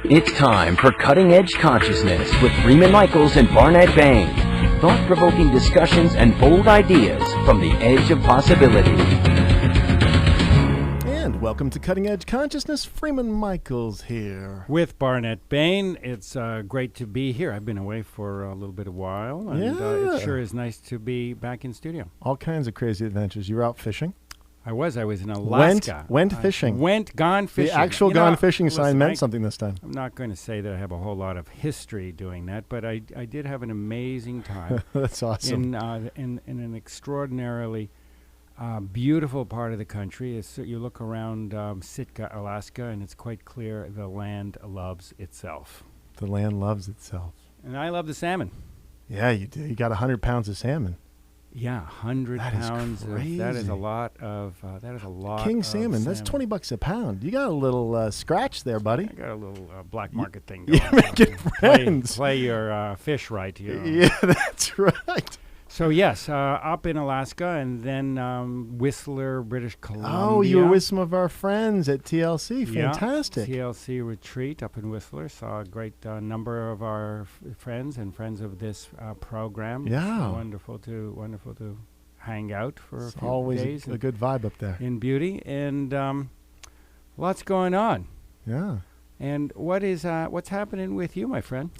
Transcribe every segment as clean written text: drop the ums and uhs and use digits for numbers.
It's time for Cutting Edge Consciousness with Freeman Michaels and Barnett Bain. Thought-provoking discussions and bold ideas from the edge of possibility. And welcome to Cutting Edge Consciousness. Freeman Michaels here. With Barnett Bain. It's great to be here. I've been away for a little bit of while, and it sure is nice to be back in studio. All kinds of crazy adventures. You were out fishing? I was in Alaska. Went fishing. Gone fishing. The actual gone fishing sign meant something this time. I'm not going to say that I have a whole lot of history doing that, but I did have an amazing time. That's awesome. In an extraordinarily beautiful part of the country. You look around Sitka, Alaska, and it's quite clear the land loves itself. The land loves itself. And I love the salmon. Yeah, you do. You got 100 pounds of salmon. Yeah, 100 pounds. That is a lot of. King salmon. That's $20 a pound. You got a little scratch there, buddy. I got a little black market thing going. You're making friends. Play your fish right. Yeah, that's right. So yes, up in Alaska, and then Whistler, British Columbia. Oh, you were with some of our friends at TLC. Fantastic. Yeah, TLC retreat up in Whistler. Saw a great number of our friends and friends of this program. Yeah, it's wonderful to hang out for a few always days. A good vibe up there in beauty, and lots going on. Yeah. And what's happening with you, my friend?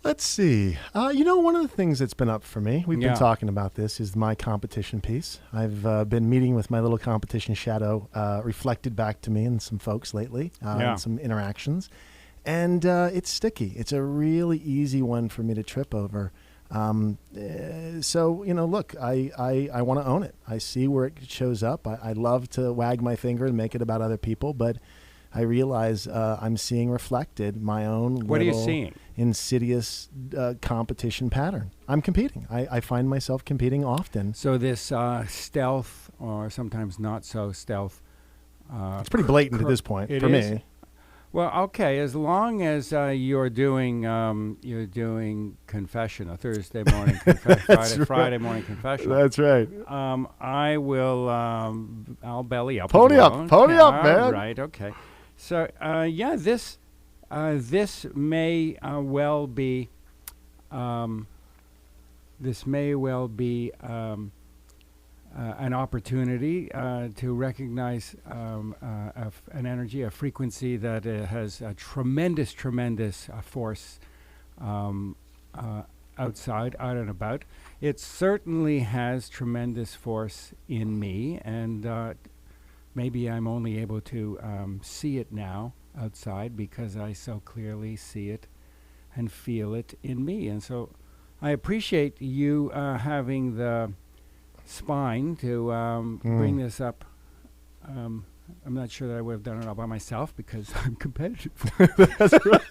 Let's see. One of the things that's been up for me, we've been talking about this, is my competition piece. I've been meeting with my little competition shadow, reflected back to me and some folks lately, and some interactions. And it's sticky. It's a really easy one for me to trip over. Look, I want to own it. I see where it shows up. I love to wag my finger and make it about other people, but I realize I'm seeing reflected my own what are you seeing? Insidious competition pattern. I'm competing. I find myself competing often. So this stealth, or sometimes not so stealth. It's pretty blatant at this point for me. Well, okay, as long as you're doing confession, a Thursday morning confession, Friday morning confession. That's right. I will. I'll belly up. Pony up, man. Right. Okay. So this may well be an opportunity to recognize an energy, a frequency that has a tremendous force outside, out and about. It certainly has tremendous force in me, and maybe I'm only able to see it now outside because I so clearly see it and feel it in me. And so I appreciate you having the spine to bring this up. I'm not sure that I would have done it all by myself because I'm competitive. That's right.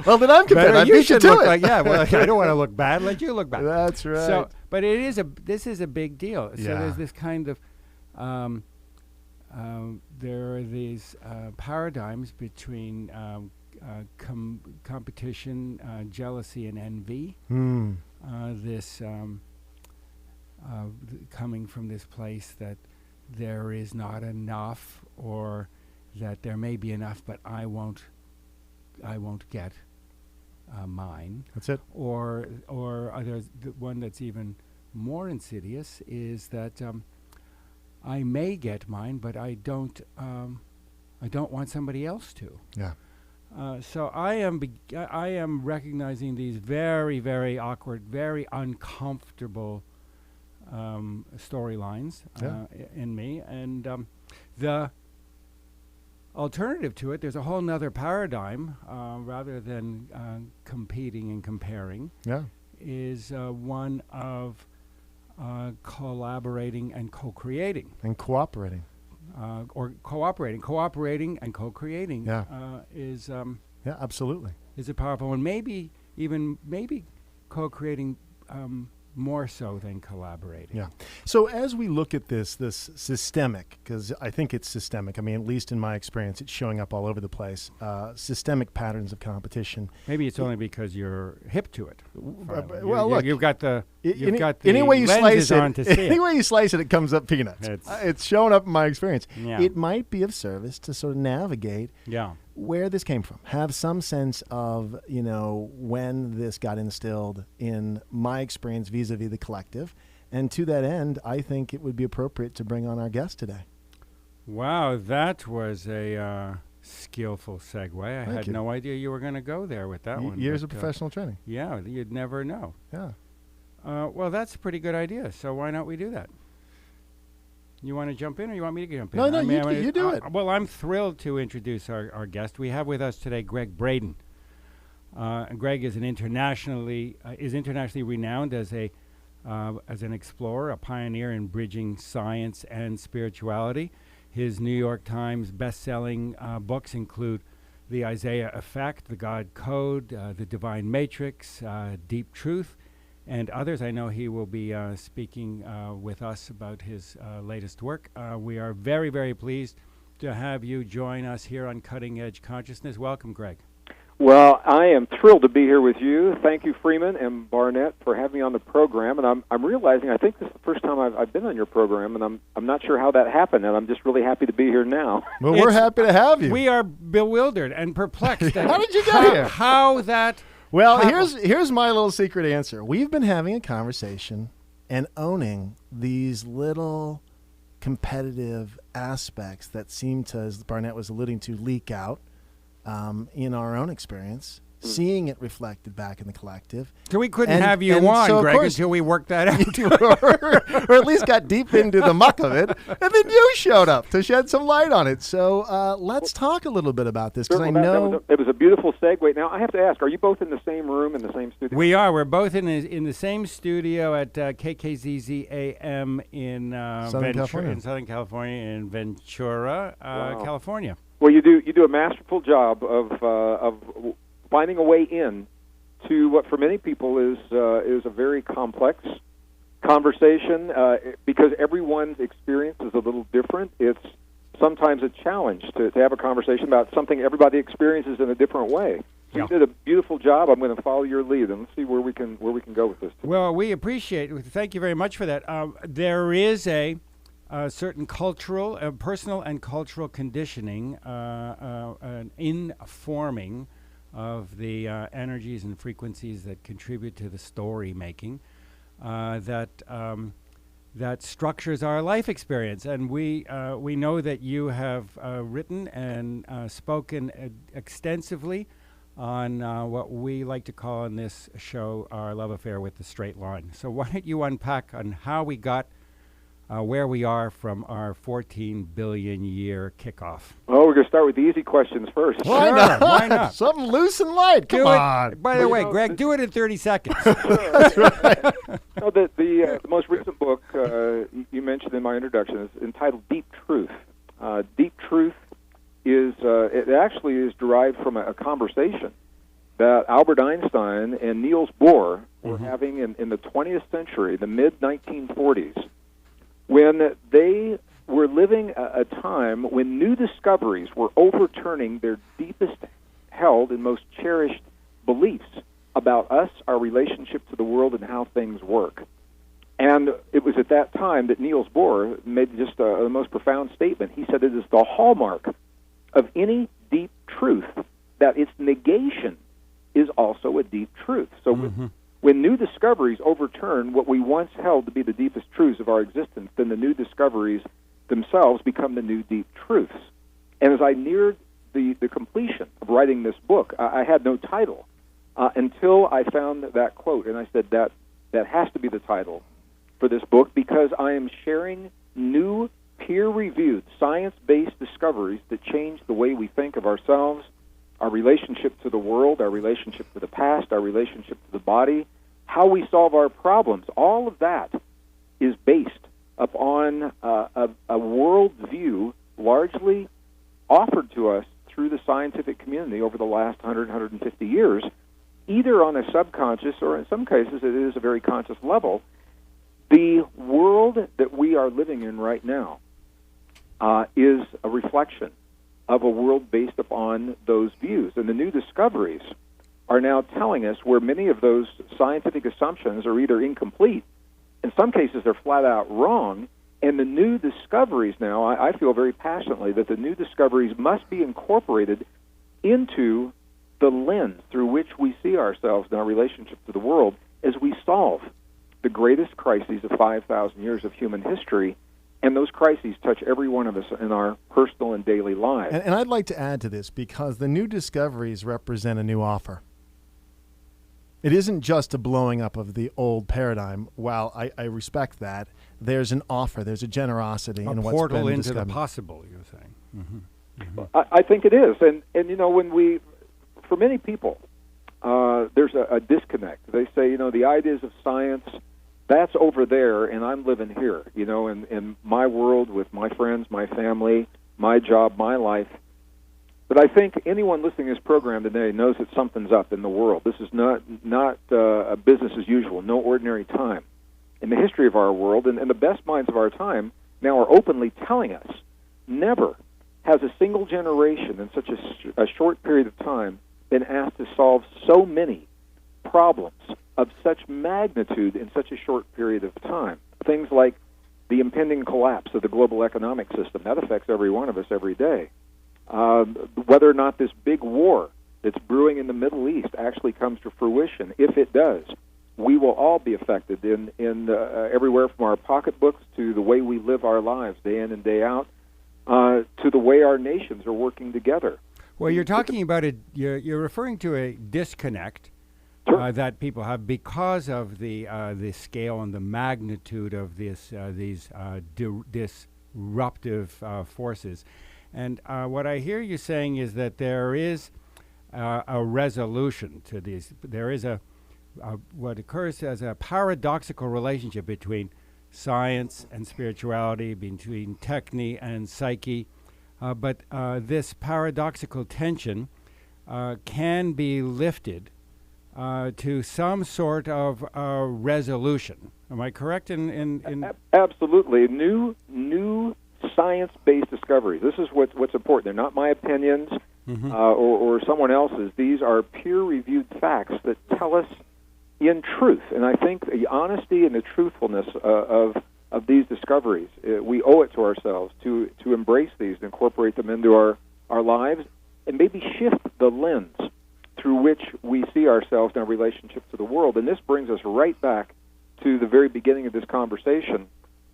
Well, then I'm competitive. I beat you to it. I don't want to look bad. Let you look bad. That's right. So, but this is a big deal. So there's this kind of there are these paradigms between competition, jealousy, and envy. This coming from this place that there is not enough, or that there may be enough, but I won't get mine. That's it. Or there's the one that's even more insidious is that I may get mine, but I don't want somebody else to. Yeah. So I am recognizing these very, very awkward, very uncomfortable storylines in me, and the alternative to it, there's a whole nother paradigm rather than competing and comparing. Is one of collaborating and co-creating. And cooperating. Or cooperating and co-creating is absolutely. Is a powerful one. Maybe co-creating more so than collaborating. Yeah. So as we look at this systemic, because I think it's systemic, I mean, at least in my experience, it's showing up all over the place, systemic patterns of competition. Maybe it's only because you're hip to it. Look, you've got the any way you slice it, on to see any way you slice it, it comes up peanuts. It's showing up in my experience. Yeah. It might be of service to sort of navigate where this came from, have some sense of, when this got instilled in my experience vis-a-vis the collective. And to that end, I think it would be appropriate to bring on our guest today. Wow, that was a skillful segue. I had you. no idea you were going to go there with that one. Years of professional training. Yeah, you'd never know. Yeah. Well, that's a pretty good idea. So why don't we do that? You want to jump in, or you want me to jump in? No, you do it. Well, I'm thrilled to introduce our guest. We have with us today Gregg Braden. Gregg is internationally renowned as an explorer, a pioneer in bridging science and spirituality. His New York Times best-selling books include The Isaiah Effect, The God Code, The Divine Matrix, Deep Truth, and others. I know he will be speaking with us about his latest work. We are very, very pleased to have you join us here on Cutting Edge Consciousness. Welcome, Gregg. Well, I am thrilled to be here with you. Thank you, Freeman and Barnett, for having me on the program. And I'm realizing I think this is the first time I've been on your program, and I'm not sure how that happened, and I'm just really happy to be here now. Well, we're happy to have you. We are bewildered and perplexed. How did you get here? How that... Well, here's my little secret answer. We've been having a conversation and owning these little competitive aspects that seem to, as Barnett was alluding to, leak out in our own experience, seeing it reflected back in the collective. So we couldn't have you on, so Gregg, until we worked that out. or at least got deep into the muck of it, and then you showed up to shed some light on it. So let's talk a little bit about this, because I know... It was a beautiful segue. Now, I have to ask, are you both in the same room, in the same studio? We are. We're both in the same studio at KKZZ-AM in Southern California, in Ventura, California. Well, you do a masterful job of finding a way in to what for many people is a very complex conversation, because everyone's experience is a little different. It's sometimes a challenge to have a conversation about something everybody experiences in a different way. So you did a beautiful job. I'm going to follow your lead, and let's see where we can go with this today. Well, we appreciate it. Thank you very much for that. There is a certain cultural, personal and cultural conditioning in forming of the energies and frequencies that contribute to the story making that structures our life experience. And we know that you have written and spoken extensively on what we like to call in this show our love affair with the straight line. So why don't you unpack on how we got where we are from our 14 billion year kickoff? Oh, we're going to start with the easy questions first. Why not? Why not? Something loose and light. Come on. By the way, Gregg, do it in 30 seconds. That's right. No, the most recent book you mentioned in my introduction is entitled Deep Truth. Deep Truth it actually is derived from a conversation that Albert Einstein and Niels Bohr were having in the 20th century, the mid-1940s, when they were living a time when new discoveries were overturning their deepest held and most cherished beliefs about us, our relationship to the world, and how things work. And it was at that time that Niels Bohr made just the most profound statement. He said it is the hallmark of any deep truth that its negation is also a deep truth. So when new discoveries overturn what we once held to be the deepest truths of our existence, then the new discoveries themselves become the new deep truths. And as I neared the completion of writing this book, I had no title until I found that quote, and I said that has to be the title for this book, because I am sharing new peer-reviewed, science-based discoveries that change the way we think of ourselves, our relationship to the world, our relationship to the past, our relationship to the body, how we solve our problems. All of that is based upon a worldview largely offered to us through the scientific community over the last 100, 150 years, either on a subconscious or in some cases it is a very conscious level. The world that we are living in right now is a reflection of a world based upon those views. And the new discoveries are now telling us where many of those scientific assumptions are either incomplete, in some cases they're flat out wrong, and the new discoveries now, I feel very passionately that the new discoveries must be incorporated into the lens through which we see ourselves in our relationship to the world as we solve the greatest crises of 5,000 years of human history. And those crises touch every one of us in our personal and daily lives. And I'd like to add to this, because the new discoveries represent a new offer. It isn't just a blowing up of the old paradigm. While I respect that, there's an offer, there's a generosity in what's been discovered. A portal into the possible, you're saying. Mm-hmm. Mm-hmm. I think it is. And when for many people, there's a disconnect. They say, the ideas of science, that's over there, and I'm living here, in my world with my friends, my family, my job, my life. But I think anyone listening to this program today knows that something's up in the world. This is not a business as usual, no ordinary time. In the history of our world, and the best minds of our time now are openly telling us, never has a single generation in such a short period of time been asked to solve so many problems of such magnitude in such a short period of time. Things like the impending collapse of the global economic system. That affects every one of us every day. Whether or not this big war that's brewing in the Middle East actually comes to fruition, if it does, we will all be affected in everywhere from our pocketbooks to the way we live our lives day in and day out, to the way our nations are working together. Well, you're talking about you're referring to a disconnect that people have because of the scale and the magnitude of these disruptive forces. And what I hear you saying is that there is a resolution to these. There is what occurs as a paradoxical relationship between science and spirituality, between techne and psyche. But this paradoxical tension can be lifted to some sort of resolution. Am I correct in Absolutely. New science-based discoveries. This is what's important. They're not my opinions or someone else's. These are peer-reviewed facts that tell us in truth. And I think the honesty and the truthfulness of these discoveries, we owe it to ourselves to embrace these and incorporate them into our lives and maybe shift the lens through which we see ourselves in our relationship to the world. And this brings us right back to the very beginning of this conversation,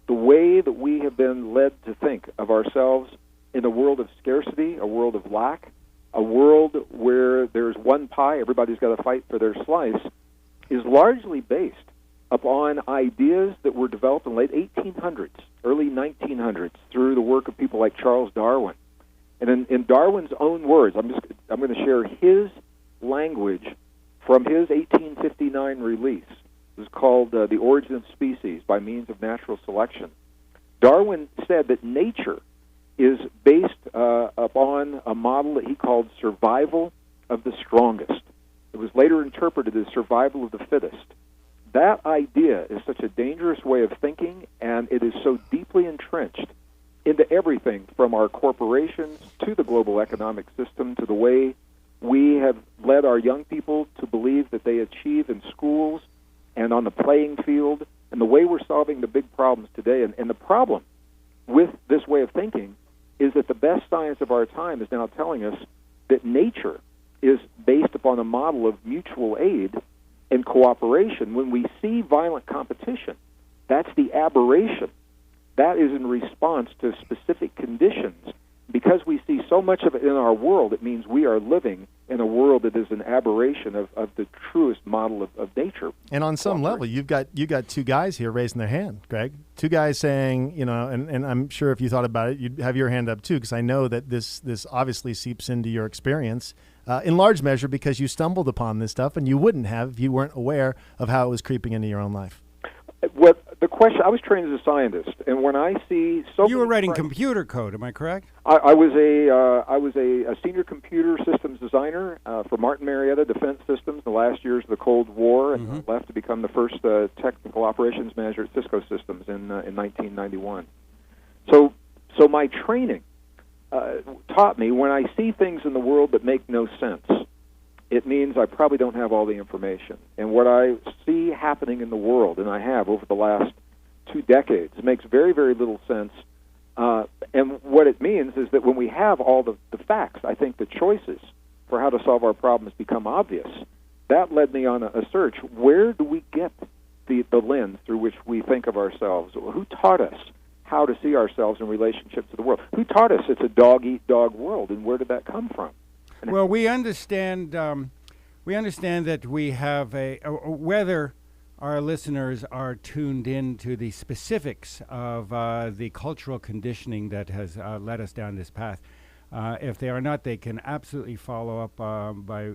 the way that we have been led to think of ourselves in a world of scarcity, a world of lack, a world where there's one pie, everybody's got to fight for their slice, is largely based upon ideas that were developed in the late 1800s, early 1900s, through the work of people like Charles Darwin. And in Darwin's own words, I'm going to share his language from his 1859 release. It was called The Origin of Species by Means of Natural Selection. Darwin said that nature is based upon a model that he called survival of the strongest. It was later interpreted as survival of the fittest. That idea is such a dangerous way of thinking, and it is so deeply entrenched into everything from our corporations to the global economic system to the way we have led our young people to believe that they achieve in schools and on the playing field, and the way we're solving the big problems today. And the problem with this way of thinking is that the best science of our time is now telling us that nature is based upon a model of mutual aid and cooperation. When we see violent competition, that's the aberration. That is in response to specific conditions. Because we see so much of it in our world, it means we are living in a world that is an aberration of the truest model of nature. And on some level, you got two guys here raising their hand, Greg. Two guys saying, and I'm sure if you thought about it, you'd have your hand up too, because I know that this obviously seeps into your experience in large measure because you stumbled upon this stuff, and you wouldn't have if you weren't aware of how it was creeping into your own life. The question, I was trained as a scientist, and when I see so you were writing computer code, am I correct? I was a senior computer systems designer for Martin Marietta Defense Systems in the last years of the Cold War, and left to become the first technical operations manager at Cisco Systems in 1991. So my training taught me when I see things in the world that make no sense, it means I probably don't have all the information. And what I see happening in the world, and I have over the last 2 decades, makes very, very little sense. And what it means is that when we have all the facts, I think the choices for how to solve our problems become obvious, that led me on a search. Where do we get the lens through which we think of ourselves? Who taught us how to see ourselves in relationship to the world? Who taught us it's a dog-eat-dog world, and where did that come from? Well, we understand that we have whether our listeners are tuned in to the specifics of the cultural conditioning that has led us down this path. If they are not, they can absolutely follow up by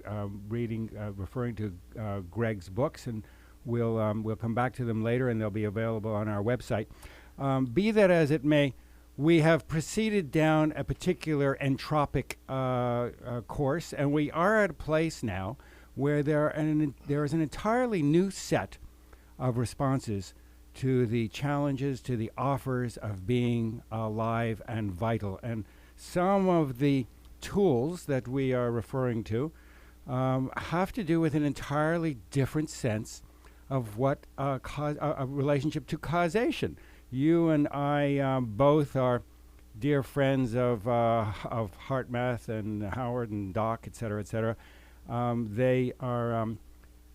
referring to Gregg's books, and we'll come back to them later, and they'll be available on our website. Be that as it may, we have proceeded down a particular entropic course, and we are at a place now where there is an entirely new set of responses to the challenges, to the offers of being alive and vital. And some of the tools that we are referring to have to do with an entirely different sense of what a relationship to causation. You and I both are dear friends of HeartMath and Howard and Doc, et cetera, et cetera.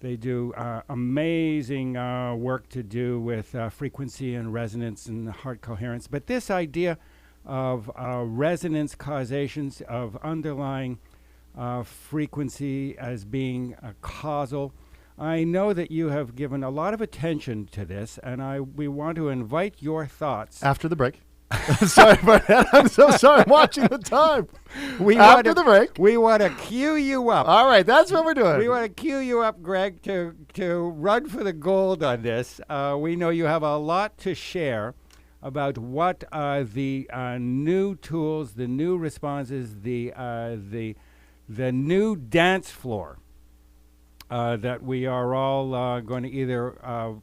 They do amazing work to do with frequency and resonance and heart coherence. But this idea of resonance causations, of underlying frequency as being causal, I know that you have given a lot of attention to this, and we want to invite your thoughts. After the break. Sorry about that. I'm so sorry. I'm watching the time. After the break. We want to cue you up. All right, that's what we're doing. We want to cue you up, Gregg, to run for the gold on this. We know you have a lot to share about what the new tools, the new responses, the new dance floor that we are all going to either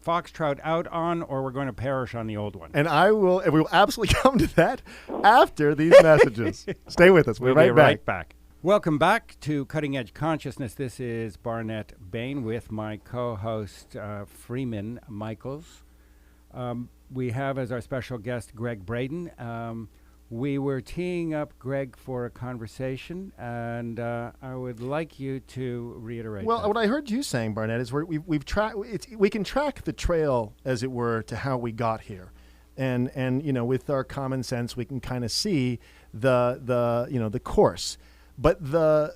foxtrot out on, or we're going to perish on the old one. And we will absolutely come to that after these messages. Stay with us. We'll be right back. Welcome back to Cutting Edge Consciousness. This is Barnett Bain with my co-host Freeman Michaels. We have as our special guest Gregg Braden. We were teeing up Gregg for a conversation, and I would like you to reiterate. Well, that. What I heard you saying, Barnett, is we can track the trail, as it were, to how we got here, and with our common sense, we can kind of see the course. But the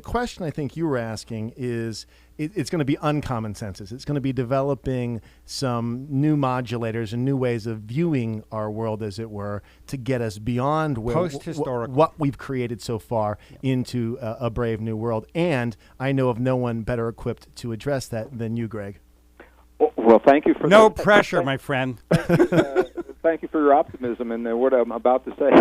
question I think you were asking is, it's going to be uncommon senses. It's going to be developing some new modulators and new ways of viewing our world, as it were, to get us beyond what we've created so far into a brave new world. And I know of no one better equipped to address that than you, Gregg. Well, thank you for no pressure, my friend. Thank you for your optimism and what I'm about to say.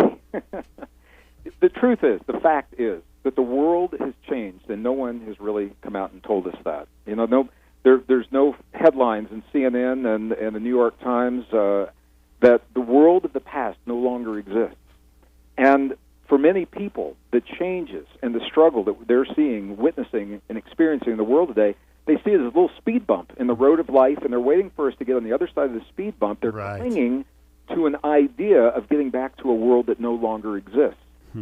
The truth is, the fact is, that the world has changed, and no one has really come out and told us that. There's no headlines in CNN and the New York Times that the world of the past no longer exists. And for many people, the changes and the struggle that they're seeing, witnessing, and experiencing in the world today, they see it as a little speed bump in the road of life, and they're waiting for us to get on the other side of the speed bump. They're clinging to an idea of getting back to a world that no longer exists.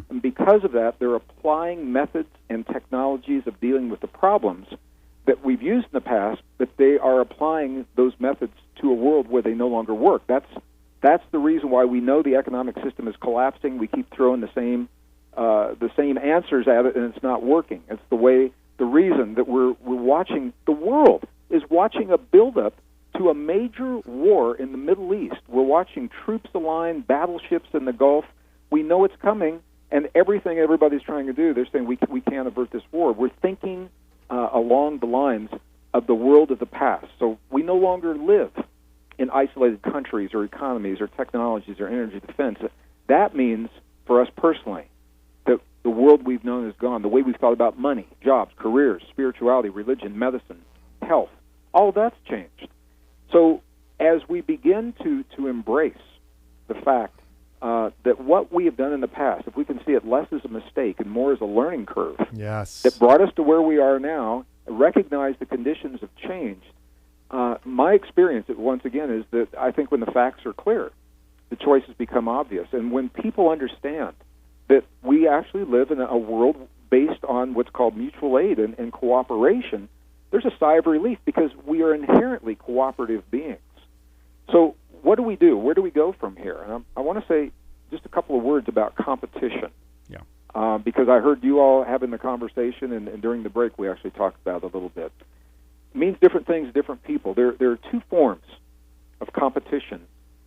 And because of that, they're applying methods and technologies of dealing with the problems that we've used in the past, but they are applying those methods to a world where they no longer work. That's the reason why we know the economic system is collapsing. We keep throwing the same answers at it, and it's not working. It's the reason that we're watching, the world is watching a buildup to a major war in the Middle East. We're watching troops align, battleships in the Gulf. We know it's coming. And everything everybody's trying to do, they're saying we can't avert this war. We're thinking along the lines of the world of the past. So we no longer live in isolated countries or economies or technologies or energy defense. That means, for us personally, that the world we've known is gone. The way we've thought about money, jobs, careers, spirituality, religion, medicine, health, all that's changed. So as we begin to embrace the fact that what we have done in the past, if we can see it less as a mistake and more as a learning curve, that brought us to where we are now, recognize the conditions have changed. My experience, once again, is that I think when the facts are clear, the choices become obvious. And when people understand that we actually live in a world based on what's called mutual aid and cooperation, there's a sigh of relief because we are inherently cooperative beings. So what do we do? Where do we go from here? And I want to say just a couple of words about competition. Yeah. Because I heard you all having the conversation, and during the break we actually talked about it a little bit. It means different things to different people. There are two forms of competition.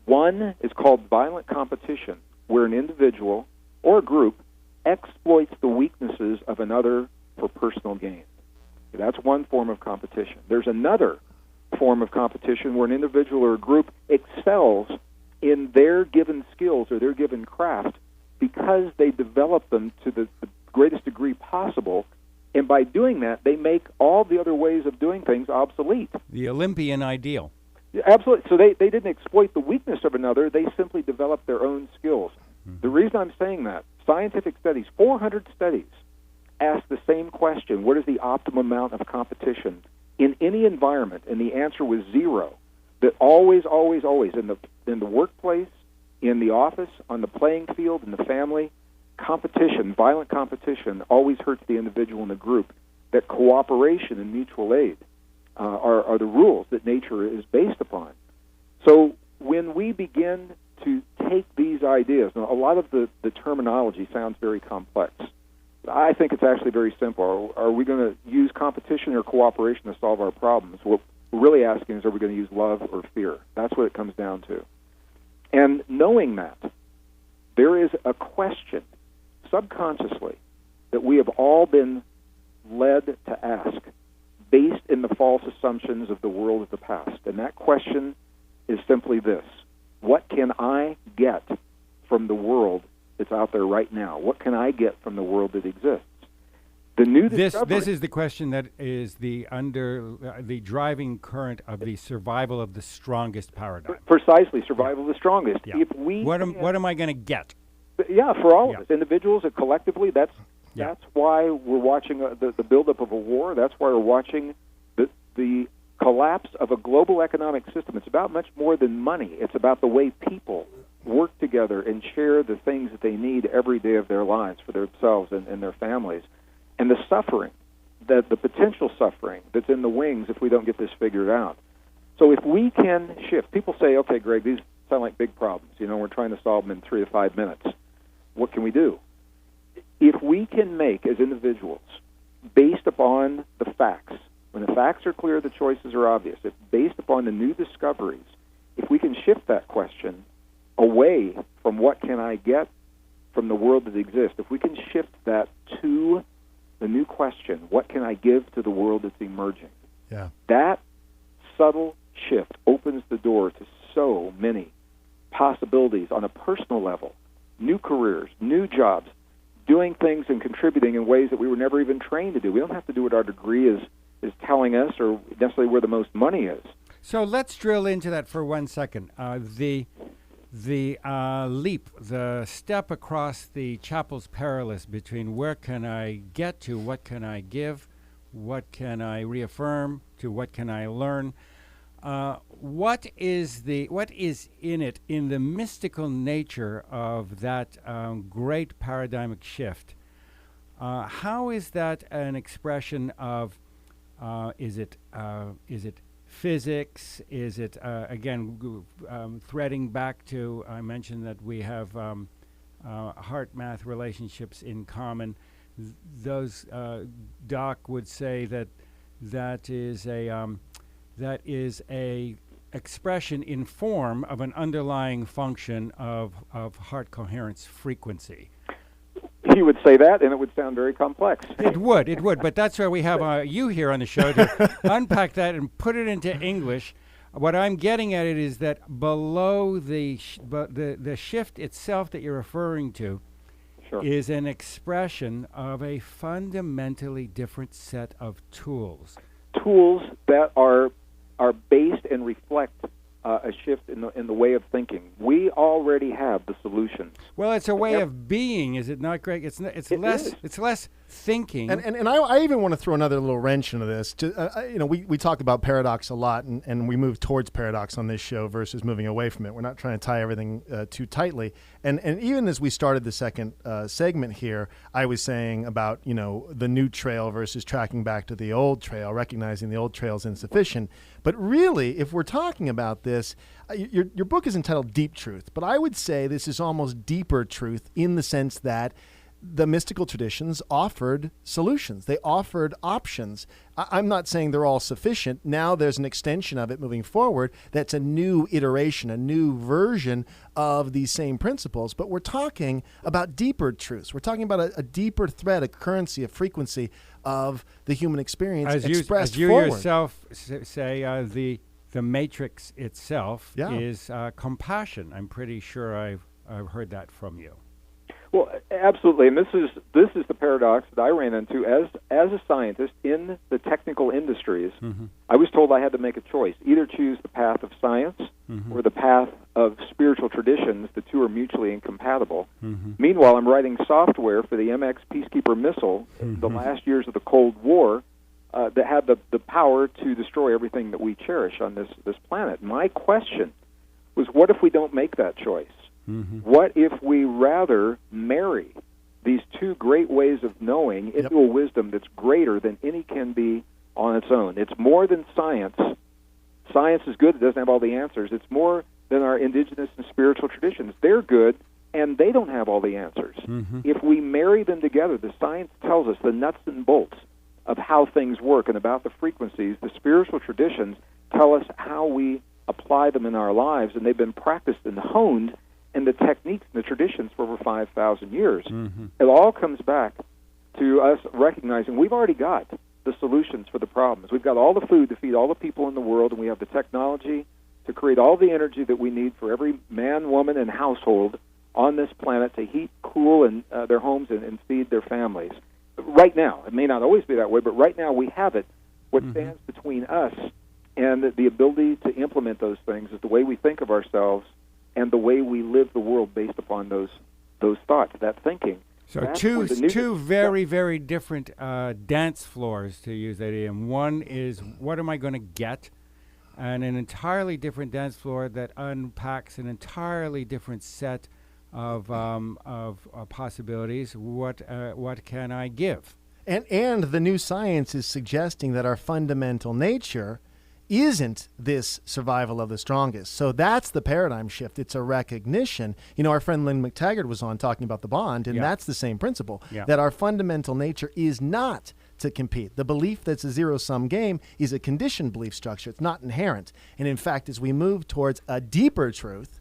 One is called violent competition, where an individual or a group exploits the weaknesses of another for personal gain. That's one form of competition. There's another form of competition where an individual or a group excels in their given skills or their given craft because they develop them to the greatest degree possible, and by doing that, they make all the other ways of doing things obsolete. The Olympian ideal. Yeah, absolutely. So they didn't exploit the weakness of another, they simply developed their own skills. Mm-hmm. The reason I'm saying that, scientific studies, 400 studies, ask the same question: what is the optimum amount of competition in any environment? And the answer was zero. That always in the workplace, in the office, on the playing field, in the family, competition, violent competition, always hurts the individual and the group. That cooperation and mutual aid are the rules that nature is based upon. So when we begin to take these ideas, now a lot of the terminology sounds very complex. I think it's actually very simple. Are we going to use competition or cooperation to solve our problems? What we're really asking is, are we going to use love or fear? That's what it comes down to. And knowing that, there is a question, subconsciously, that we have all been led to ask, based in the false assumptions of the world of the past. And that question is simply this: what can I get from the world that's out there right now? What can I get from the world that exists? The new discovery. This is the question that is the driving current of the survival of the strongest paradigm. Precisely, survival of the strongest. Yeah. If we what am I going to get? Yeah, for all of us, individuals and collectively, that's why we're watching the buildup of a war. That's why we're watching the collapse of a global economic system. It's about much more than money. It's about the way people work together and share the things that they need every day of their lives for themselves and their families. And the suffering, the potential suffering that's in the wings if we don't get this figured out. So if we can shift, people say, okay, Greg, these sound like big problems. We're trying to solve them in 3 to 5 minutes. What can we do? If we can make, as individuals, based upon the facts, when the facts are clear, the choices are obvious, if based upon the new discoveries, if we can shift that question away from what can I get from the world that exists, if we can shift that to the new question, what can I give to the world that's emerging? Yeah. That subtle shift opens the door to so many possibilities on a personal level, new careers, new jobs, doing things and contributing in ways that we were never even trained to do. We don't have to do what our degree is telling us or necessarily where the most money is. So let's drill into that for 1 second. The leap, the step across the Chapel's Perilous between where can I get to, what can I give, what can I reaffirm, to what can I learn. What is in it, in the mystical nature of that great paradigmic shift? How is that an expression of? Is it physics? Is it again threading back to? I mentioned that we have heart math relationships in common. Those Doc would say that is a expression in form of an underlying function of heart coherence frequency. He would say that, and it would sound very complex. It would, but that's why we have you here on the show to unpack that and put it into English. What I'm getting at it is that below the shift itself that you're referring to is an expression of a fundamentally different set of tools. Tools that are based and reflect a shift in the way of thinking. We already have the solutions. Well, it's a way of being, is it not, Greg? It's less thinking. And I even want to throw another little wrench into this. We talk about paradox a lot, and we move towards paradox on this show versus moving away from it. We're not trying to tie everything too tightly. And even as we started the second segment here, I was saying about the new trail versus tracking back to the old trail, recognizing the old trail is insufficient. But really, if we're talking about this, your book is entitled Deep Truth, but I would say this is almost deeper truth in the sense that the mystical traditions offered solutions. They offered options. I'm not saying they're all sufficient. Now there's an extension of it moving forward that's a new iteration, a new version of these same principles. But we're talking about deeper truths. We're talking about a deeper thread, a currency, a frequency of the human experience expressed as you forward. yourself say, the matrix itself Yeah. is compassion. I'm pretty sure I've heard that from you. Well, absolutely, and this is the paradox that I ran into as a scientist in the technical industries. Mm-hmm. I was told I had to make a choice: either choose the path of science or the path of spiritual traditions. The two are mutually incompatible. Mm-hmm. Meanwhile, I'm writing software for the MX Peacekeeper missile in the last years of the Cold War that had the power to destroy everything that we cherish on this planet. My question was, what if we don't make that choice? Mm-hmm. What if we rather marry these two great ways of knowing into a wisdom that's greater than any can be on its own? It's more than science. Science is good. It doesn't have all the answers. It's more than our indigenous and spiritual traditions. They're good, and they don't have all the answers. Mm-hmm. If we marry them together, the science tells us the nuts and bolts of how things work and about the frequencies. The spiritual traditions tell us how we apply them in our lives, and they've been practiced and honed in the techniques and the traditions for over 5,000 years. Mm-hmm. It all comes back to us recognizing we've already got the solutions for the problems. We've got all the food to feed all the people in the world, and we have the technology to create all the energy that we need for every man, woman, and household on this planet to heat, cool, and their homes and feed their families. Right now, it may not always be that way, but right now we have it. What stands between us and the ability to implement those things is the way we think of ourselves and the way we live the world based upon those thoughts, that thinking. So That's where the two very, very different dance floors, to use that idiom. One is, what am I going to get? And an entirely different dance floor that unpacks an entirely different set of possibilities. What can I give? And the new science is suggesting that our fundamental nature isn't this survival of the strongest. So that's the paradigm shift. It's a recognition. Our friend Lynn McTaggart was on talking about the bond, and that's the same principle, that our fundamental nature is not to compete. The belief that's a zero-sum game is a conditioned belief structure. It's not inherent. And in fact, as we move towards a deeper truth,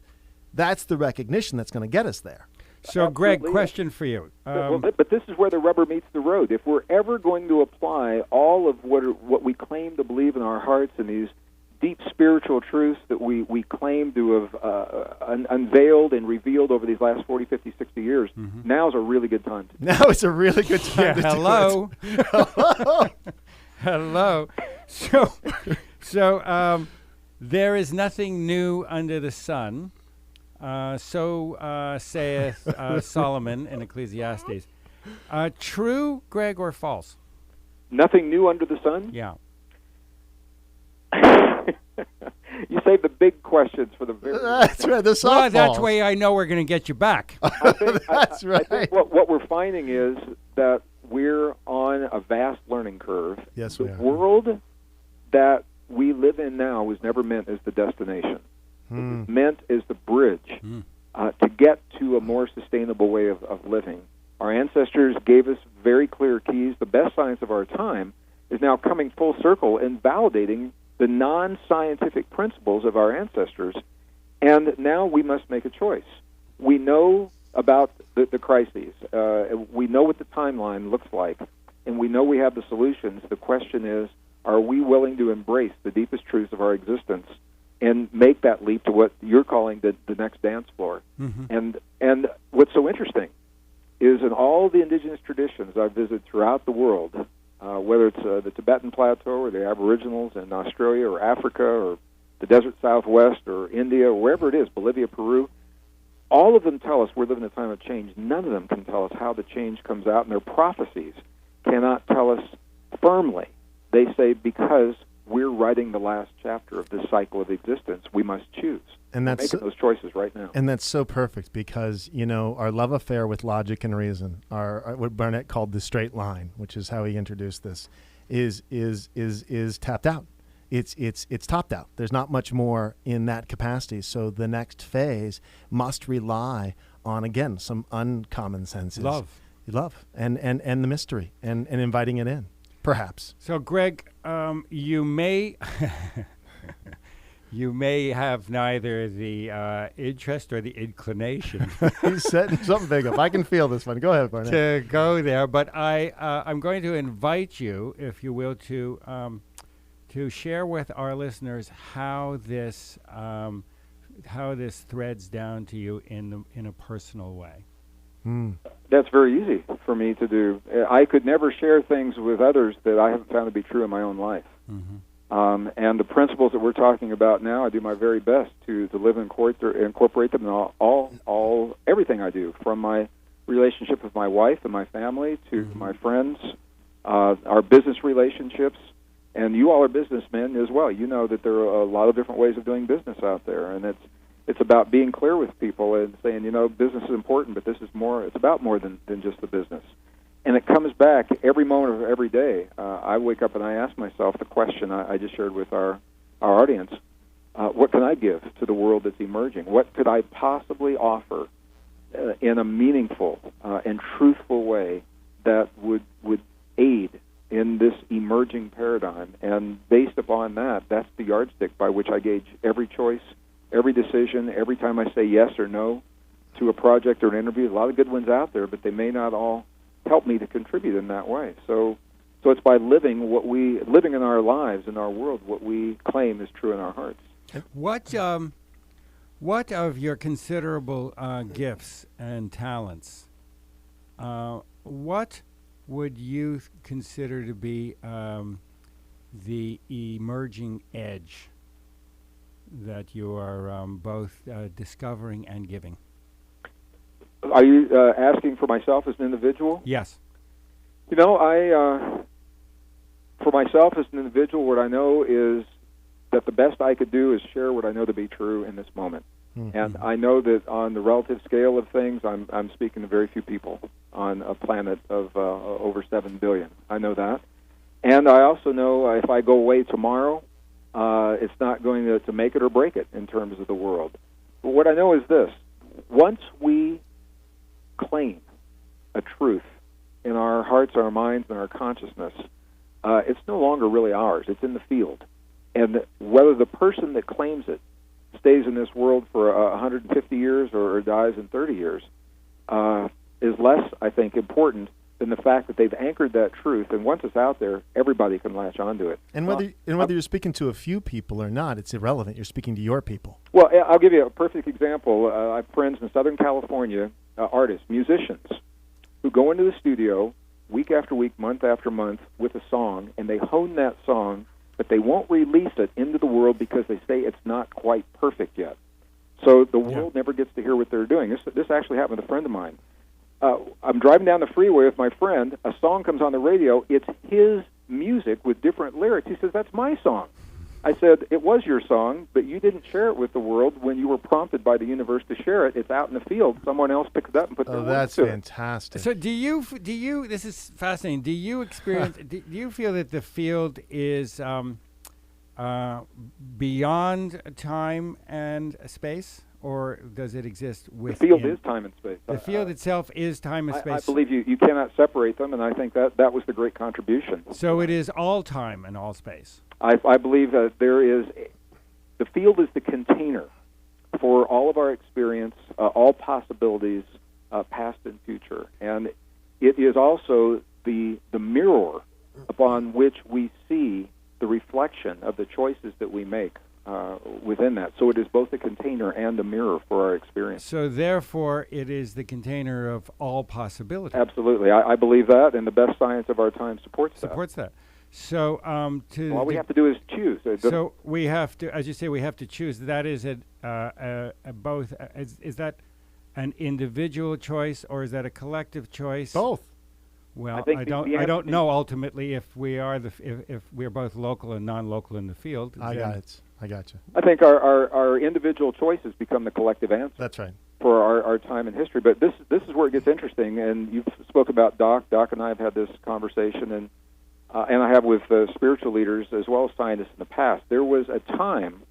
that's the recognition that's going to get us there. So, Greg, question for you. But this is where the rubber meets the road. If we're ever going to apply all of what we claim to believe in our hearts and these deep spiritual truths that we claim to have unveiled and revealed over these last 40, 50, 60 years, now's a really good time to do it. Now is a really good time to hello. do it. Hello. So there is nothing new under the sun. So saith Solomon in Ecclesiastes. True, Greg, or false? Nothing new under the sun? Yeah. You save the big questions for the very That's right. The softballs. Well, that's why I know we're going to get you back. That's right. I think what we're finding is that we're on a vast learning curve. Yes, the we are. world that we live in now was never meant as the destination. It was meant as the bridge to get to a more sustainable way of living. Our ancestors gave us very clear keys. The best science of our time is now coming full circle and validating the non-scientific principles of our ancestors, and now we must make a choice. We know about the crises. We know what the timeline looks like, and we know we have the solutions. The question is, are we willing to embrace the deepest truths of our existence and make that leap to what you're calling the next dance floor? And what's so interesting is in all the indigenous traditions I've visited throughout the world, whether it's the Tibetan Plateau or the Aboriginals in Australia or Africa or the Desert Southwest or India or wherever it is, Bolivia, Peru, all of them tell us we're living in a time of change. None of them can tell us how the change comes out, and their prophecies cannot tell us firmly. They say because we're writing the last chapter of this cycle of existence, we must choose. And that's making those choices right now. And that's so perfect because, our love affair with logic and reason, our what Barnett called the straight line, which is how he introduced this, is tapped out. It's topped out. There's not much more in that capacity. So the next phase must rely on, again, some uncommon senses. Love. And the mystery and inviting it in, perhaps. So, Gregg, you may you may have neither the interest or the inclination He's setting something big up. I can feel this one. Go ahead, Barnett. to go there, but I'm going to invite you, if you will, to share with our listeners how this threads down to you in a personal way. That's very easy for me to do. I could never share things with others that I haven't found to be true in my own life. Mm-hmm. And the principles that we're talking about now, I do my very best to live and incorporate them in everything I do, from my relationship with my wife and my family to my friends, our business relationships. And you all are businessmen as well. You know that there are a lot of different ways of doing business out there, and it's about being clear with people and saying, business is important, but this is more. It's about more than just the business. And it comes back every moment of every day. I wake up and I ask myself the question I just shared with our audience: what can I give to the world that's emerging? What could I possibly offer in a meaningful and truthful way that would aid in this emerging paradigm? And based upon that, that's the yardstick by which I gauge every choice, every decision, every time I say yes or no to a project or an interview. There's a lot of good ones out there, but they may not all help me to contribute in that way. So it's by living in our lives, in our world, what we claim is true in our hearts. What of your considerable gifts and talents, what would you consider to be the emerging edge that you are both discovering and giving? Are you asking for myself as an individual? Yes. For myself as an individual, what I know is that the best I could do is share what I know to be true in this moment. Mm-hmm. And I know that on the relative scale of things, I'm speaking to very few people on a planet of over 7 billion. I know that. And I also know if I go away tomorrow, it's not going to make it or break it in terms of the world. But what I know is this: once we claim a truth in our hearts, our minds, and our consciousness, it's no longer really ours. It's in the field. And whether the person that claims it stays in this world for 150 years or dies in 30 years is less, I think, important than the fact that they've anchored that truth. And once it's out there, everybody can latch onto it. And whether you're speaking to a few people or not, it's irrelevant. You're speaking to your people. Well, I'll give you a perfect example. I have friends in Southern California, artists, musicians, who go into the studio week after week, month after month with a song, and they hone that song, but they won't release it into the world because they say it's not quite perfect yet. So the world never gets to hear what they're doing. This actually happened with a friend of mine. I'm driving down the freeway with my friend. A song comes on the radio. It's his music with different lyrics. He says, "That's my song." I said, "It was your song, but you didn't share it with the world when you were prompted by the universe to share it. It's out in the field. Someone else picked it up and put their words to it." Oh, that's fantastic. So do you, this is fascinating, do you experience, do you feel that the field is beyond time and space, or does it exist within? The field is time and space. The field itself is time and space. I believe you cannot separate them, and I think that was the great contribution. So it is all time and all space. I believe that the field is the container for all of our experience, all possibilities, past and future. And it is also the mirror upon which we see the reflection of the choices that we make within that. So it is both a container and a mirror for our experience. So therefore, it is the container of all possibility. Absolutely. I believe that, and the best science of our time supports that. So all we have to do is choose. So we have to, as you say, we have to choose. That is both. Is that an individual choice, or is that a collective choice? Both. Well, think I the don't know ultimately if we are if we're both local and non-local in the field. I got it. I got you. I think our individual choices become the collective answer. That's right. For our time in history. But this is where it gets interesting, and you've spoke about Doc. Doc and I have had this conversation, and I have with spiritual leaders as well as scientists in the past. There was a time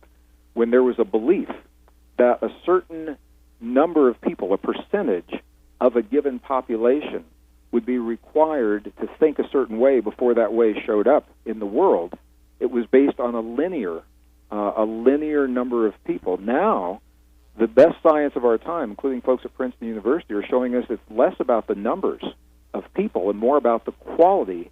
when there was a belief that a certain number of people, a percentage of a given population, would be required to think a certain way before that way showed up in the world. It was based on a linear number of people. Now, the best science of our time, including folks at Princeton University, are showing us it's less about the numbers of people and more about the quality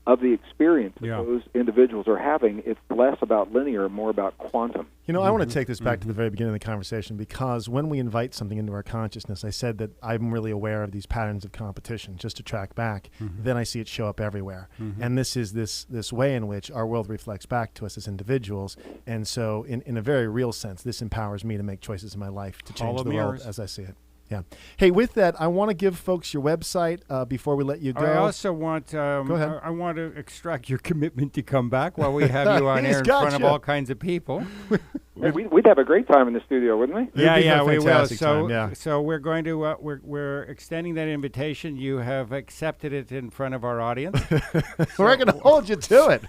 of the experience that those individuals are having. It's less about linear and more about quantum. You know, I want to take this back to the very beginning of the conversation, because when we invite something into our consciousness, I said that I'm really aware of these patterns of competition, just to track back. Then I see it show up everywhere. And this is this way in which our world reflects back to us as individuals. And so in a very real sense, this empowers me to make choices in my life to change the world as I see it. Yeah. Hey, with that, I want to give folks your website before we let you go. I also want go ahead. I want to extract your commitment to come back while we have you on air in front of all kinds of people. We'd have a great time in the studio, wouldn't we? Yeah, we will. So, so we're going to we're extending that invitation. You have accepted it in front of our audience. We're going to hold you to it.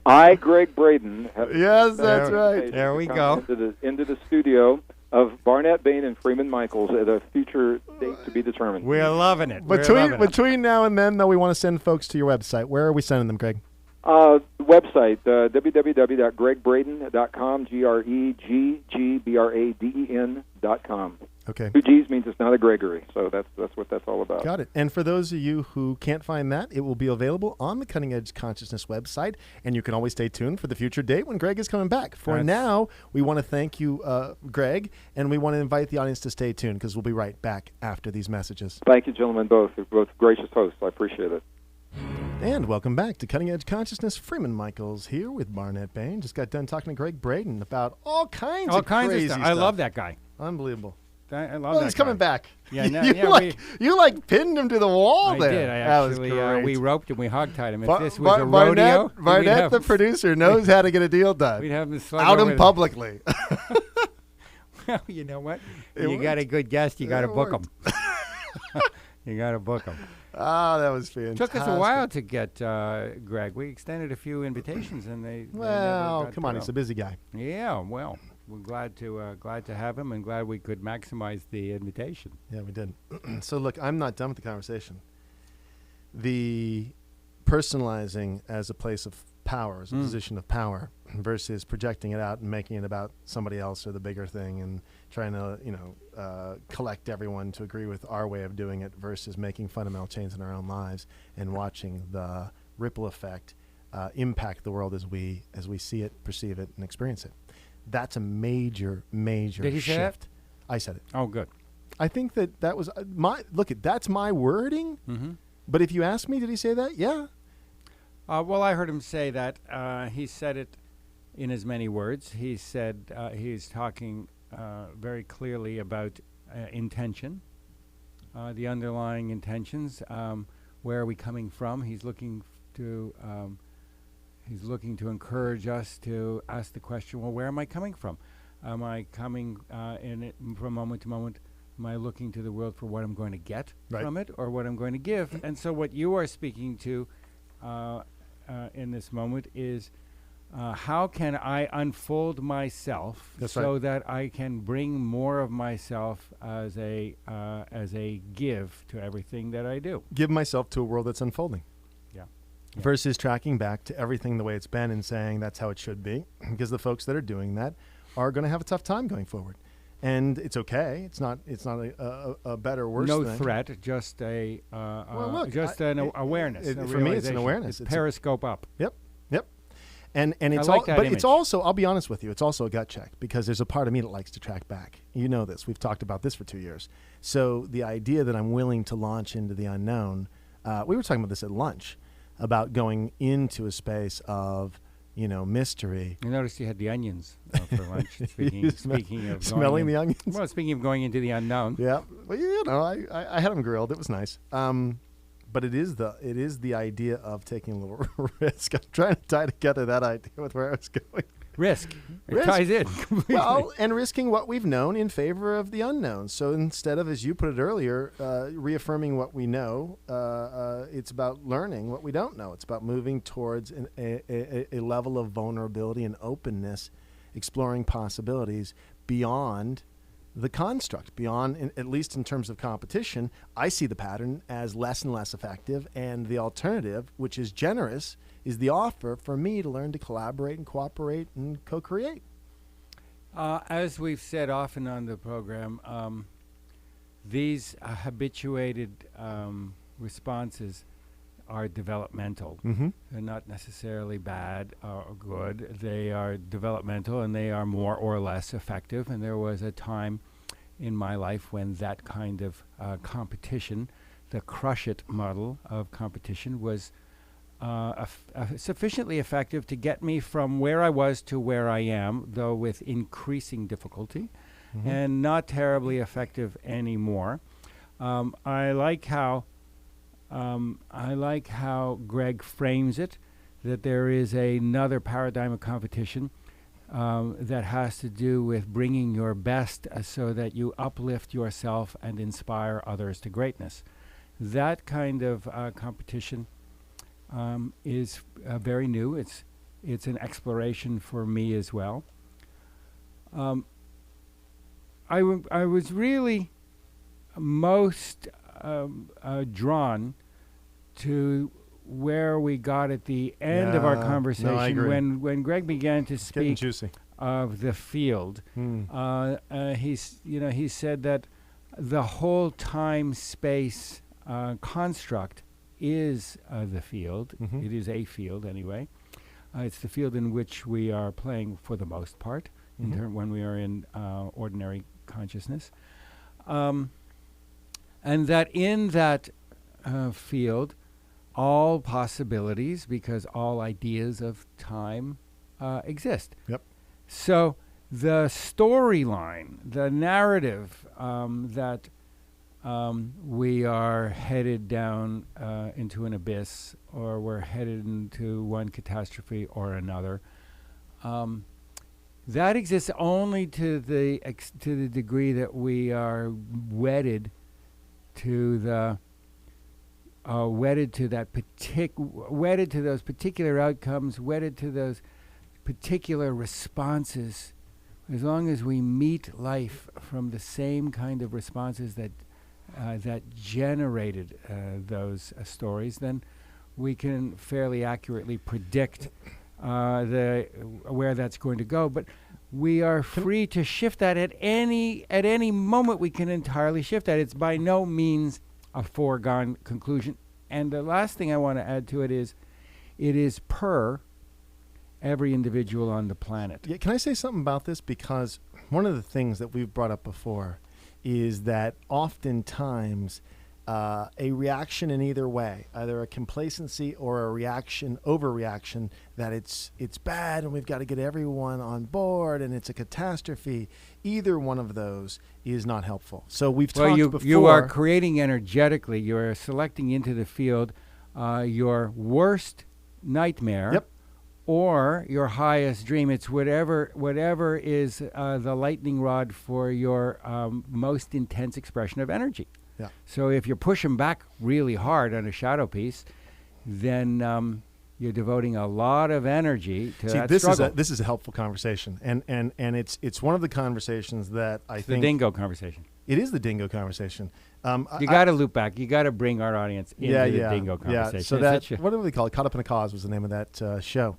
I, Gregg Braden, have yes, that's right. There we go. Into the studio of Barnett Bain and Freeman Michaels at a future date to be determined. We're loving it. Between now and then, though, we want to send folks to your website. Where are we sending them, Greg? Website, www.greggbraden.com, GreggBraden.com. Okay. 2 G's means it's not a Gregory, so that's what that's all about. Got it. And for those of you who can't find that, it will be available on the Cutting Edge Consciousness website, and you can always stay tuned for the future date when Greg is coming back. For now, we want to thank you, Greg, and we want to invite the audience to stay tuned, because we'll be right back after these messages. Thank you, gentlemen, both. You're both gracious hosts. I appreciate it. And welcome back to Cutting Edge Consciousness. Freeman Michaels here with Barnett Bain. Just got done talking to Gregg Braden about all kinds of crazy stuff. I love that guy. Unbelievable. I love that he's coming back. Yeah, you pinned him to the wall there. I did. I actually, we roped him. We hogtied him. If this was a rodeo, rodeo, Barnett, the producer, knows how to get a deal done. We'd have him out him publicly. Well, you know what? You got a good guest, you got to book him. You got to book him. Oh, that was fantastic. Took us a while to get Greg. We extended a few invitations, and they come on, he's a busy guy. Yeah, well, we're glad to have him, and glad we could maximize the invitation. Yeah, we did. So look, I'm not done with the conversation. The personalizing as a place of power, as a position of power, versus projecting it out and making it about somebody else or the bigger thing, and trying to collect everyone to agree with our way of doing it, versus making fundamental change in our own lives and watching the ripple effect impact the world as we see it, perceive it, and experience it. That's a major Did he shift. say that? I said it. Oh, good. I think that was that's my wording. Mm-hmm. But if you ask me, did he say that? Yeah. Well, I heard him say that. He said it in as many words. He said he's talking very clearly about intention, the underlying intentions. Where are we coming from? He's looking to encourage us to ask the question, well, where am I coming from? Am I coming in it from moment to moment? Am I looking to the world for what I'm going to get from it, or what I'm going to give? And so what you are speaking to in this moment is how can I unfold myself that I can bring more of myself as a give to everything that I do. Give myself to a world that's unfolding. Yeah. Versus tracking back to everything the way it's been and saying that's how it should be, because the folks that are doing that are going to have a tough time going forward. And it's okay. It's not a better or worse thing. No threat, just an awareness. For me, it's an awareness. It's periscope up. Yep. And it's it's also, I'll be honest with you, it's also a gut check, because there's a part of me that likes to track back. You know this. We've talked about this for 2 years. So the idea that I'm willing to launch into the unknown, we were talking about this at lunch, about going into a space of mystery. You noticed you had the onions for lunch. Speaking of smelling the onions. Well, speaking of going into the unknown. Yeah. Well, I had them grilled. It was nice. But it is the idea of taking a little risk. I'm trying to tie together that idea with where I was going. Risk. It Risk. ties in completely. Well, and risking what we've known in favor of the unknown. So instead of, as you put it earlier, reaffirming what we know, it's about learning what we don't know. It's about moving towards a level of vulnerability and openness, exploring possibilities beyond the construct, beyond, at least in terms of competition. I see the pattern as less and less effective, and the alternative, which is generous, is the offer for me to learn to collaborate and cooperate and co-create. As we've said often on the program, these habituated responses are developmental. Mm-hmm. They're not necessarily bad or good. They are developmental, and they are more or less effective. And there was a time in my life when that kind of competition, the crush it model of competition, was sufficiently effective to get me from where I was to where I am, though with increasing difficulty, and not terribly effective anymore. I like how Gregg frames it, that there is another paradigm of competition that has to do with bringing your best so that you uplift yourself and inspire others to greatness. That kind of competition is very new. It's an exploration for me as well. I was really most drawn to where we got at the end of our conversation, no, I agree. when Gregg began to It's getting speak juicy. of the field. He said that the whole time-space construct is the field. Mm-hmm. It is a field anyway. It's the field in which we are playing for the most part, when we are in ordinary consciousness. And that in that field, all possibilities, because all ideas of time exist. Yep. So the storyline, the narrative that we are headed down into an abyss, or we're headed into one catastrophe or another, that exists only to the degree that we are wedded to the wedded to those particular outcomes, wedded to those particular responses. As long as we meet life from the same kind of responses that generated those stories, then we can fairly accurately predict where that's going to go. But we are free to shift that at any moment. We can entirely shift that. It's by no means a foregone conclusion. And the last thing I want to add to it is per every individual on the planet. Yeah, can I say something about this? Because one of the things that we've brought up before is that oftentimes a reaction in either way, either a complacency or a overreaction, that it's bad and we've got to get everyone on board and it's a catastrophe. Either one of those is not helpful. So we've talked before. You are creating energetically. You are selecting into the field your worst nightmare. Yep. Or your highest dream. It's whatever is the lightning rod for your most intense expression of energy. Yeah. So if you're pushing back really hard on a shadow piece, then you're devoting a lot of energy to that struggle. This is a helpful conversation, and it's one of the conversations that I think the dingo conversation. It is the dingo conversation. You got to loop back. You got to bring our audience into the dingo conversation. Yeah. So that what do they call it? Caught Up in a Cause was the name of that show.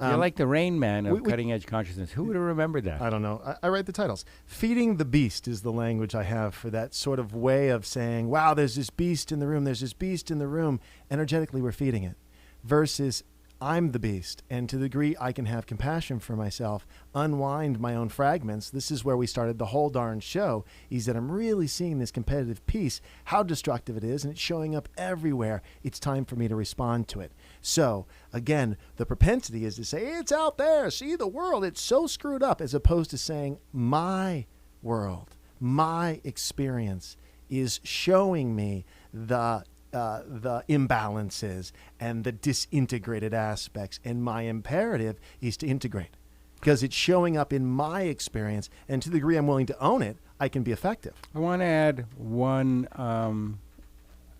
You're like the Rain Man of Cutting Edge Consciousness. Who would have remembered that? I don't know. I write the titles. Feeding the beast is the language I have for that sort of way of saying, wow, there's this beast in the room. There's this beast in the room. Energetically, we're feeding it. Versus I'm the beast. And to the degree I can have compassion for myself, unwind my own fragments. This is where we started the whole darn show, is that I'm really seeing this competitive piece, how destructive it is, and it's showing up everywhere. It's time for me to respond to it. So, again, the propensity is to say, it's out there, see the world, it's so screwed up, as opposed to saying, my world, my experience is showing me the the imbalances and the disintegrated aspects. And my imperative is to integrate, because it's showing up in my experience. And to the degree I'm willing to own it, I can be effective. I want to add one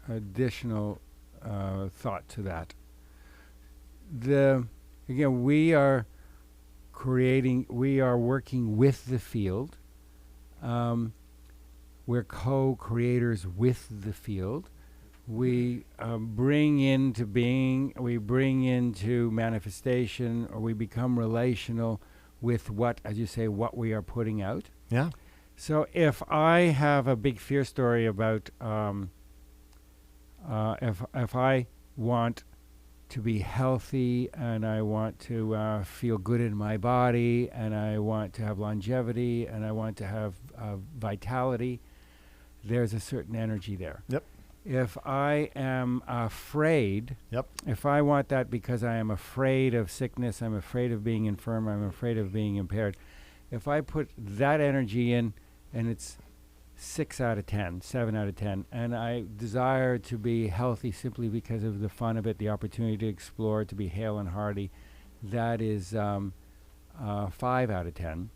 additional thought to that. Again, we are working with the field. We're co-creators with the field. We bring into being, we bring into manifestation, or we become relational with what, as you say, what we are putting out. Yeah. So if I have a big fear story about, if I want to be healthy and I want to feel good in my body and I want to have longevity and I want to have vitality, there's a certain energy there. Yep. If I am afraid, Yep. if I want that because I am afraid of sickness, I'm afraid of being infirm, I'm afraid of being impaired, if I put that energy in and it's 6 out of 10, 7 out of 10, and I desire to be healthy simply because of the fun of it, the opportunity to explore, to be hale and hearty, that is 5 out of 10.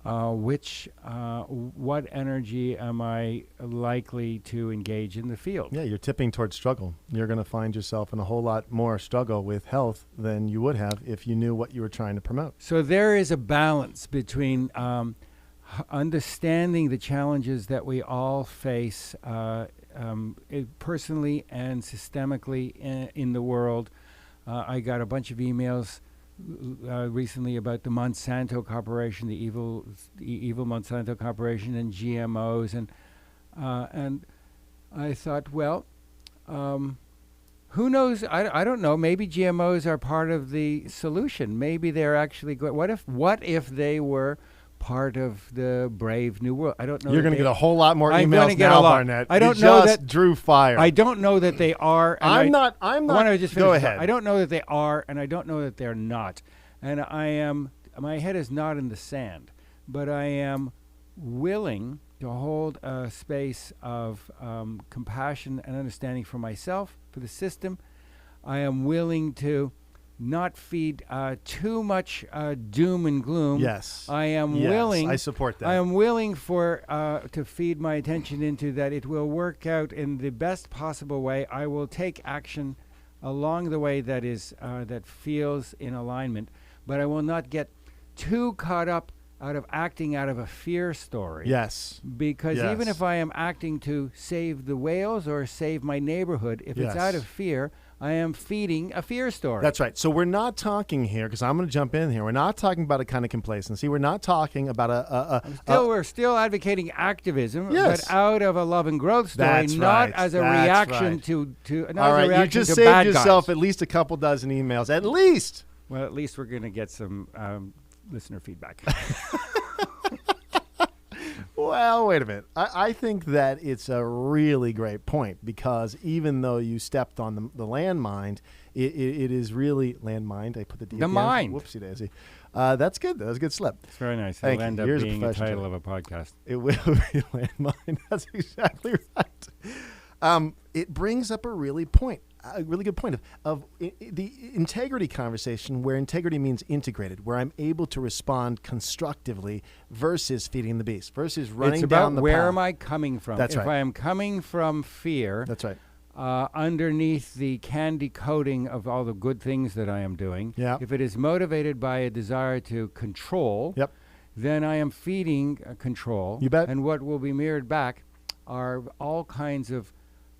What energy am I likely to engage in the field? Yeah, you're tipping towards struggle. You're going to find yourself in a whole lot more struggle with health than you would have if you knew what you were trying to promote. So there is a balance between understanding the challenges that we all face personally and systemically in the world. I got a bunch of emails recently about the Monsanto Corporation, the evil Monsanto Corporation, and GMOs, and I thought, well, who knows? I don't know. Maybe GMOs are part of the solution. Maybe they're actually good. What if they were part of the brave new world? I don't know. You're going to get a whole lot more emails get now, a lot. Barnett. I don't you know just that drew fire. I don't know that they are. I'm not. I want to just finish. Go ahead. I don't know that they are, and I don't know that they're not. And my head is not in the sand, but I am willing to hold a space of compassion and understanding for myself, for the system. I am willing to not feed too much doom and gloom. Yes. I am willing. I support that. I am willing to feed my attention into that it will work out in the best possible way. I will take action along the way that is that feels in alignment, but I will not get too caught up out of acting out of a fear story. Yes. Because even if I am acting to save the whales or save my neighborhood, if it's out of fear, I am feeding a fear story. That's right. So we're not talking here, because I'm going to jump in here. We're not talking about a kind of complacency. We're not talking about we're still advocating activism, but out of a love and growth story, That's not right. as a That's reaction right. to not All as right, a reaction you just to saved bad yourself guys. at least a couple dozen emails. At least. Well, at least we're going to get some listener feedback. Well, wait a minute. I think that it's a really great point, because even though you stepped on the landmine, it is really landmined. I put the D. The mind. Whoopsie daisy. That's good. That was a good slip. It's very nice. Thank It'll you. end up Here's a being the professional title of a podcast. It will be landmine. That's exactly right. It brings up a really good point of the integrity conversation, where integrity means integrated, where I'm able to respond constructively versus feeding the beast, versus running down the path. Where am I coming from? That's right. If I am coming from fear, That's right. Underneath the candy coating of all the good things that I am doing, if it is motivated by a desire to control, then I am feeding control. You bet. And what will be mirrored back are all kinds of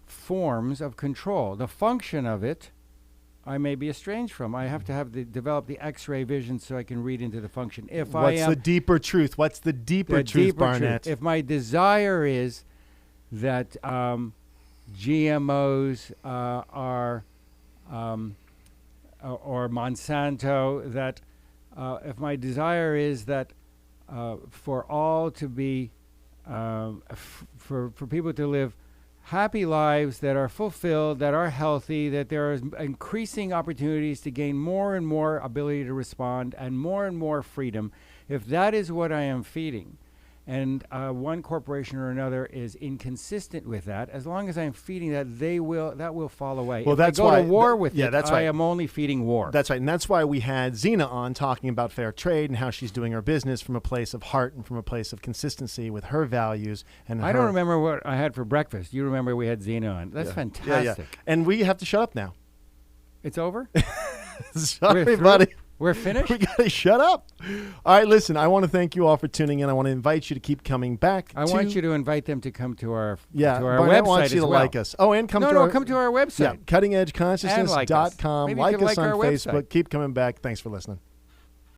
forms of control. The function of it, I may be estranged from. I have to develop the X-ray vision so I can read into the function. What's the deeper truth? What's the deeper truth, Barnett? If my desire is that GMOs or Monsanto, that if my desire is that for all to be for people to live happy lives that are fulfilled, that are healthy, that there are increasing opportunities to gain more and more ability to respond and more freedom, if that is what I am feeding, and one corporation or another is inconsistent with that, as long as I'm feeding that, that will fall away. Well, if that's I go why to war with it, that's I right. am only feeding war. That's right, and that's why we had Zena on talking about fair trade and how she's doing her business from a place of heart and from a place of consistency with her values. And I don't remember what I had for breakfast. You remember we had Zena on. That's fantastic. Yeah. And we have to shut up now. It's over? Sorry, We're through? buddy. We're finished? We got to shut up. All right, listen, I want to thank you all for tuning in. I want to invite you to keep coming back. I want you to invite them to come to our Barnett website wants you to as well. like us. Oh, and come to our website. Yeah, cuttingedgeconsciousness.com. Maybe you Like could us like on our Facebook. website. Keep coming back. Thanks for listening.